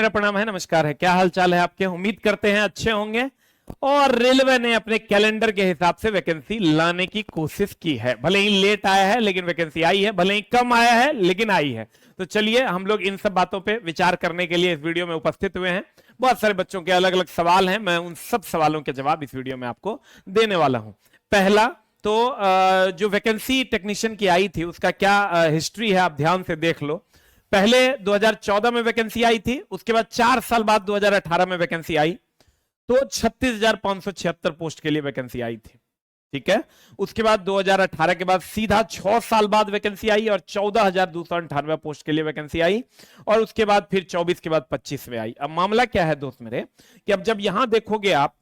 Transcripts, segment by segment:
मेरा प्रणाम है, नमस्कार है। क्या हाल चाल है आपके? उम्मीद करते हैं अच्छे होंगे। और रेलवे ने अपने कैलेंडर के हिसाब से वैकेंसी लाने की कोशिश की है। भले ही लेट आया है लेकिन वैकेंसी आई है, भले ही कम आया है लेकिन आई है। तो चलिए हम लोग इन सब बातों पे विचार करने के लिए इस वीडियो में उपस्थित हुए हैं। बहुत सारे बच्चों के अलग अलग सवाल हैं, मैं उन सब सवालों के जवाब इस वीडियो में आपको देने वाला हूं। पहला तो जो वैकेंसी टेक्नीशियन की आई थी उसका क्या हिस्ट्री है, आप ध्यान से देख लो। पहले 2014 में वैकेंसी आई थी, उसके बाद 4 साल बाद 2018 में वैकेंसी आई, तो 36,576 पोस्ट के लिए वैकेंसी आई थी। ठीक है, उसके बाद 2018 के बाद सीधा 6 साल बाद वैकेंसी आई और 14,298 पोस्ट के लिए वैकेंसी आई, और उसके बाद फिर 24 के बाद 25 में आई। अब मामला क्या है दोस्त मेरे, कि अब जब यहां देखोगे आप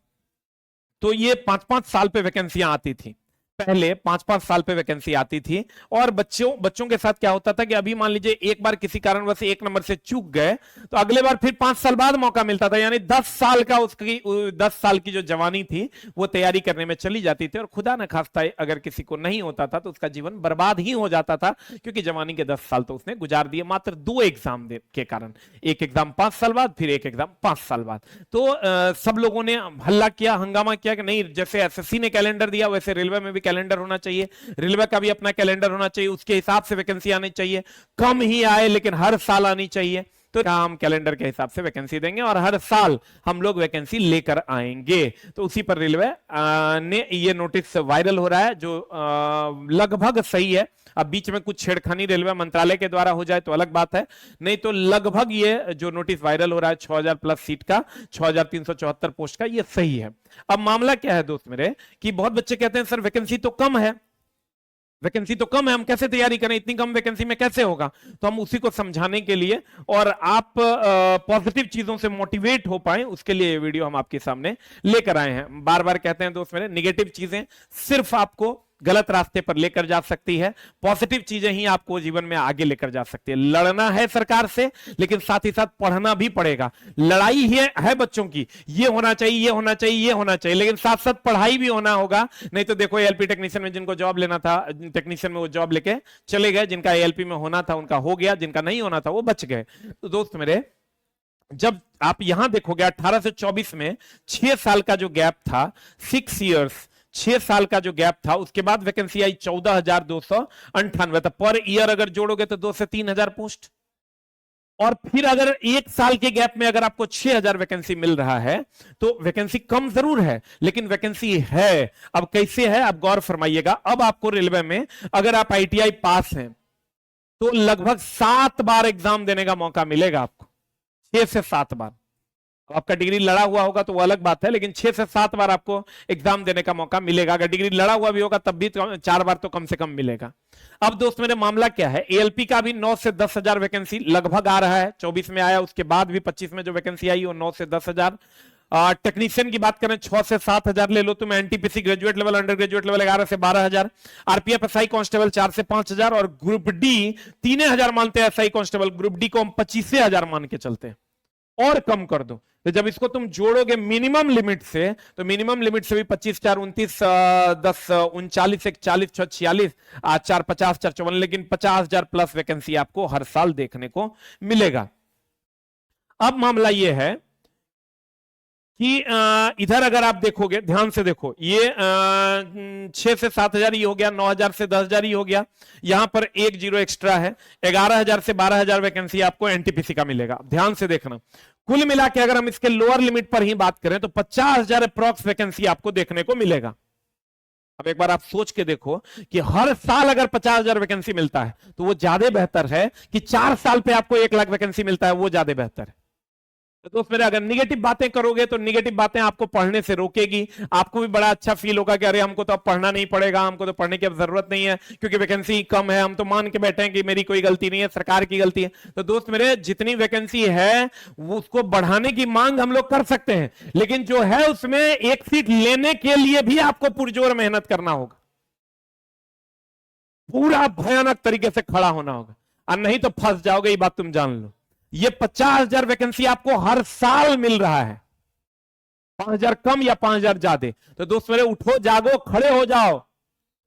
तो ये 5-5 साल पे वैकेंसियां आती थी। पहले 5-5 साल पे वैकेंसी आती थी, और बच्चों के साथ क्या होता था कि अभी मान लीजिए एक बार किसी कारणवश 1 नंबर से चूक गए तो अगले बार फिर 5 साल बाद मौका मिलता था। यानी 10 साल का उसकी 10 साल की जो जवानी थी वो तैयारी करने में चली जाती थी, और खुदा न खास्ता अगर किसी को नहीं होता था तो उसका जीवन बर्बाद ही हो जाता था, क्योंकि जवानी के 10 साल तो उसने गुजार दिए मात्र 2 एग्जाम के कारण। एक एग्जाम 5 साल बाद, फिर एक एग्जाम 5 साल बाद। तो सब लोगों ने हल्ला किया, हंगामा किया कि नहीं, जैसे एसएससी ने कैलेंडर दिया वैसे रेलवे में भी कैलेंडर होना चाहिए, रेलवे का भी अपना कैलेंडर होना चाहिए, उसके हिसाब से वैकेंसी आनी चाहिए, कम ही आए लेकिन हर साल आनी चाहिए। तो हम कैलेंडर के हिसाब से वैकेंसी देंगे और हर साल हम लोग वैकेंसी लेकर आएंगे। तो उसी पर रेलवे ने ये नोटिस वायरल हो रहा है, जो लगभग सही है। अब बीच में कुछ छेड़खानी रेलवे मंत्रालय के द्वारा हो जाए तो अलग बात है, नहीं तो लगभग ये जो नोटिस वायरल हो रहा है 6,000 प्लस सीट का, 6,374 पोस्ट का, ये सही है। अब मामला क्या है दोस्त मेरे, कि बहुत बच्चे कहते हैं सर वैकेंसी तो कम है, वैकेंसी तो कम है, हम कैसे तैयारी करें, इतनी कम वैकेंसी में कैसे होगा। तो हम उसी को समझाने के लिए और आप पॉजिटिव चीजों से मोटिवेट हो पाए उसके लिए ये वीडियो हम आपके सामने लेकर आए हैं। बार बार कहते हैं दोस्त मेरे, नेगेटिव चीजें सिर्फ आपको गलत रास्ते पर लेकर जा सकती है, पॉजिटिव चीजें ही आपको जीवन में आगे लेकर जा सकती है। लड़ना है सरकार से, लेकिन साथ ही साथ पढ़ना भी पड़ेगा। लड़ाई है बच्चों की, ये होना चाहिए, ये होना चाहिए, ये होना चाहिए, लेकिन साथ साथ पढ़ाई भी होना होगा। नहीं तो देखो एएलपी टेक्नीशियन में जिनको जॉब लेना था, टेक्नीशियन में वो जॉब लेके चले गए, जिनका एएलपी में होना था उनका हो गया, जिनका नहीं होना था वो बच गए। तो दोस्त मेरे, जब आप यहां देखोगे 18 से 24 में 6 साल का जो गैप था, 6 इयर्स, 6 साल का जो गैप था, उसके बाद वैकेंसी आई 14,298। तो पर ईयर अगर जोड़ोगे तो 2 से 3,000 पोस्ट, और फिर अगर 1 साल के गैप में अगर आपको 6,000 वैकेंसी मिल रहा है तो वैकेंसी कम जरूर है लेकिन वैकेंसी है। अब कैसे है आप गौर फरमाइएगा। अब आपको रेलवे में अगर आप आईटीआई पास हैं तो लगभग 7 बार एग्जाम देने का मौका मिलेगा आपको, 6 से 7 बार। आपका डिग्री लड़ा हुआ होगा तो वो अलग बात है, लेकिन 6 से 7 बार आपको एग्जाम देने का मौका मिलेगा। अगर डिग्री लड़ा हुआ भी होगा तब भी 4 बार तो कम से कम मिलेगा। अब दोस्त मेरे, मामला क्या है, एएलपी का भी 9 से 10,000 वैकेंसी लगभग आ रहा है। 24 में आया, उसके बाद भी 25 में जो वैकेंसी आई वो 9 से 10,000। टेक्नीशियन की बात करें 6 से 7,000 ले लो, तो मैं NTPC graduate level, under graduate level 11 से 12,000, आरपीएफ एसआई कांस्टेबल 4 से 5,000, और ग्रुप डी 3,000 मानते हैं एसआई कांस्टेबल, ग्रुप डी को हम 25,000 मान के चलते हैं, और कम कर दो। तो जब इसको तुम जोड़ोगे मिनिमम लिमिट से, तो मिनिमम लिमिट से भी 25, 4, 29, 10, 39, 1, 40, 6, 46, 4, 50, 4, 54, लेकिन 50,000 प्लस वैकेंसी आपको हर साल देखने को मिलेगा। अब मामला यह है कि इधर अगर आप देखोगे, ध्यान से देखो, ये 6 से 7,000 ही हो गया, 9,000 से 10,000 ही हो गया, यहां पर 1 जीरो एक्स्ट्रा है, 11,000 से 12,000 वैकेंसी आपको एनटीपीसी का मिलेगा। ध्यान से देखना, कुल मिला के अगर हम इसके लोअर लिमिट पर ही बात करें तो 50,000 अप्रॉक्स वैकेंसी आपको देखने को मिलेगा। अब एक बार आप सोच के देखो कि हर साल अगर 50,000 वैकेंसी मिलता है तो वो ज्यादा बेहतर है कि 4 साल पे आपको 1 लाख वैकेंसी मिलता है, वो ज्यादा बेहतर है। तो दोस्त मेरे, अगर निगेटिव बातें करोगे तो निगेटिव बातें आपको पढ़ने से रोकेगी। आपको भी बड़ा अच्छा फील होगा कि अरे हमको तो अब पढ़ना नहीं पड़ेगा, हमको तो पढ़ने की अब जरूरत नहीं है क्योंकि वैकेंसी कम है, हम तो मान के बैठे हैं कि मेरी कोई गलती नहीं है, सरकार की गलती है। तो दोस्त मेरे, जितनी वैकेंसी है वो उसको बढ़ाने की मांग हम लोग कर सकते हैं, लेकिन जो है उसमें 1 सीट लेने के लिए भी आपको पुरजोर मेहनत करना होगा, पूरा भयानक तरीके से खड़ा होना होगा, और नहीं तो फंस जाओगे, ये बात तुम जान लो। ये 50,000 वैकेंसी आपको हर साल मिल रहा है, 5,000 कम या 5,000 ज्यादा। तो दोस्त मेरे, उठो, जागो, खड़े हो जाओ,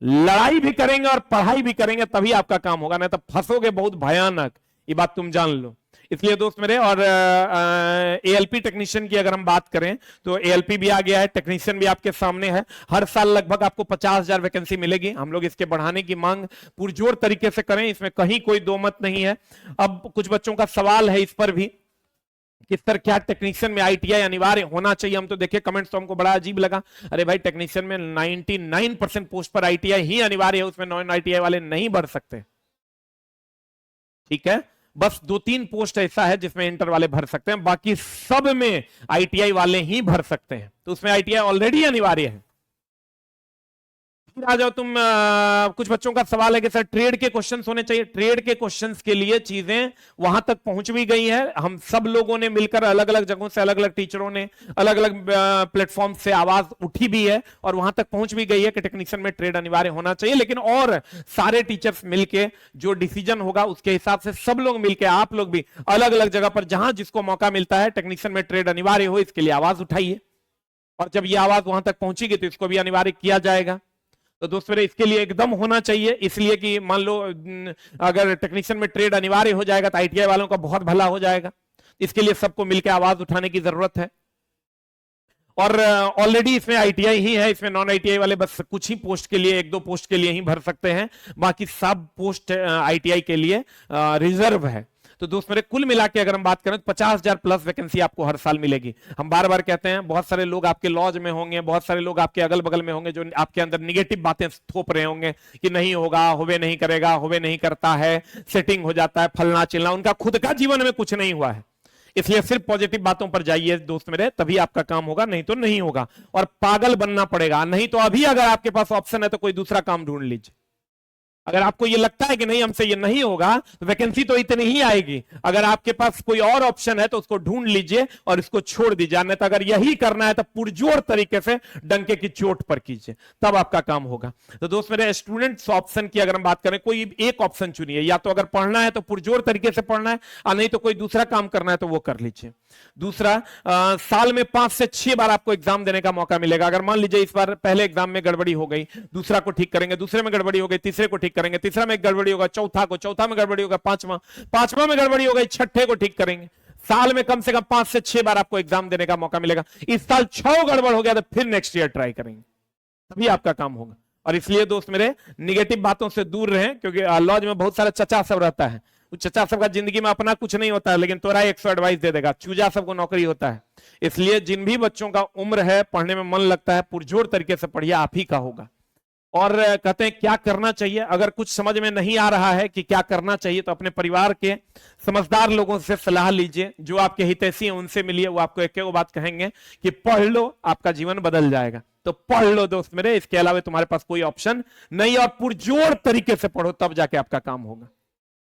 लड़ाई भी करेंगे और पढ़ाई भी करेंगे, तभी आपका काम होगा, नहीं तो फंसोगे बहुत भयानक, ये बात तुम जान लो। इसलिए दोस्त मेरे, और एएलपी टेक्नीशियन की अगर हम बात करें तो एएलपी भी आ गया है, टेक्नीशियन भी आपके सामने है। हर साल लगभग आपको 50,000 वैकेंसी मिलेगी। हम लोग इसके बढ़ाने की मांग पुरजोर तरीके से करें, इसमें कहीं कोई दो मत नहीं है। अब कुछ बच्चों का सवाल है इस पर भी, किस तरह क्या टेक्नीशियन में आईटीआई अनिवार्य होना चाहिए। हम तो देखे कमेंट्स तो हमको बड़ा अजीब लगा, अरे भाई टेक्नीशियन में 99% पोस्ट पर आईटीआई ही अनिवार्य है, उसमें नॉन आईटीआई वाले नहीं भर सकते। ठीक है, बस 2-3 पोस्ट ऐसा है जिसमें इंटर वाले भर सकते हैं, बाकी सब में आईटीआई वाले ही भर सकते हैं, तो उसमें आईटीआई ऑलरेडी अनिवार्य है। फिर आ जाओ तुम, कुछ बच्चों का सवाल है कि सर ट्रेड के क्वेश्चंस होने चाहिए। ट्रेड के क्वेश्चंस के लिए चीजें वहां तक पहुंच भी गई है। हम सब लोगों ने मिलकर अलग अलग जगहों से, अलग अलग टीचरों ने अलग अलग प्लेटफॉर्म से आवाज उठी भी है और वहां तक पहुंच भी गई है कि टेक्नीशियन में ट्रेड अनिवार्य होना चाहिए। लेकिन और सारे टीचर्स मिलकर जो डिसीजन होगा उसके हिसाब से सब लोग मिलकर, आप लोग भी अलग अलग जगह पर जहां जिसको मौका मिलता है टेक्नीशियन में ट्रेड अनिवार्य हो, इसके लिए आवाज उठाइए। और जब यह आवाज वहां तक पहुंचेगी तो इसको भी अनिवार्य किया जाएगा। तो दोस्तों मेरे, इसके लिए एकदम होना चाहिए, इसलिए कि मान लो अगर टेक्नीशियन में ट्रेड अनिवार्य हो जाएगा तो आईटीआई वालों का बहुत भला हो जाएगा। इसके लिए सबको मिलकर आवाज उठाने की जरूरत है। और ऑलरेडी इसमें आईटीआई ही है, इसमें नॉन आईटीआई वाले बस कुछ ही पोस्ट के लिए, 1-2 पोस्ट के लिए ही भर सकते हैं, बाकी सब पोस्ट आईटीआई के लिए रिजर्व है। तो दोस्त मेरे, कुल मिला के अगर हम बात करें तो 50,000 प्लस वैकेंसी आपको हर साल मिलेगी। हम बार बार कहते हैं, बहुत सारे लोग आपके लॉज में होंगे, बहुत सारे लोग आपके अगल बगल में होंगे जो आपके अंदर निगेटिव बातें थोप रहे होंगे कि नहीं होगा, होवे नहीं करेगा, होवे नहीं करता है, सेटिंग हो जाता है, फलना चिलना। उनका खुद का जीवन में कुछ नहीं हुआ है, इसलिए सिर्फ पॉजिटिव बातों पर जाइए दोस्त मेरे, तभी आपका काम होगा, नहीं तो नहीं होगा। और पागल बनना पड़ेगा, नहीं तो अभी अगर आपके पास ऑप्शन है तो कोई दूसरा काम ढूंढ लीजिए। अगर आपको ये लगता है कि नहीं हमसे ये नहीं होगा तो वैकेंसी तो इतनी ही आएगी। अगर आपके पास कोई और ऑप्शन है तो उसको ढूंढ लीजिए और इसको छोड़ दीजिए। नहीं तो अगर यही करना है तो पुरजोर तरीके से डंके की चोट पर कीजिए, तब आपका काम होगा। तो दोस्त मेरे, स्टूडेंट्स ऑप्शन की अगर हम बात करें, कोई एक ऑप्शन चुनिए, या तो अगर पढ़ना है तो पुरजोर तरीके से पढ़ना है, और नहीं तो कोई दूसरा काम करना है तो वो कर लीजिए। दूसरा, साल में 5 से 6 बार आपको एग्जाम देने का मौका मिलेगा। अगर मान लीजिए इस बार पहले एग्जाम में गड़बड़ी हो गई, दूसरा को ठीक करेंगे, दूसरे में गड़बड़ी हो गई, तीसरे को ठीक करेंगे, तीसरा में गड़बड़ी होगा, चौथा में गड़बड़ी होगा, पांचवा में गड़बड़ी हो गई, छठे को ठीक करेंगे। साल में कम से कम 5 से 6 बार आपको एग्जाम देने का मौका मिलेगा। इस साल 6 गड़बड़ हो गया तो फिर नेक्स्ट ईयर ट्राई करेंगे, तभी आपका काम होगा। और इसलिए दोस्त मेरे, निगेटिव बातों से दूर रहें, क्योंकि लॉज में बहुत सारा चचा सब रहता है। चचा सबका जिंदगी में अपना कुछ नहीं होता है, लेकिन तोरा 100 एडवाइस दे देगा। चूजा सबको नौकरी होता है। इसलिए जिन भी बच्चों का उम्र है, पढ़ने में मन लगता है, पुरजोर तरीके से पढ़िए, आप ही का होगा। और कहते हैं क्या करना चाहिए, अगर कुछ समझ में नहीं आ रहा है कि क्या करना चाहिए तो अपने परिवार के समझदार लोगों से सलाह लीजिए, जो आपके हितैषी हैं उनसे मिलिए। वो आपको एक बात कहेंगे कि पढ़ लो, आपका जीवन बदल जाएगा। तो पढ़ लो दोस्त मेरे, इसके अलावा तुम्हारे पास कोई ऑप्शन नहीं, और पुरजोर तरीके से पढ़ो, तब जाके आपका काम होगा।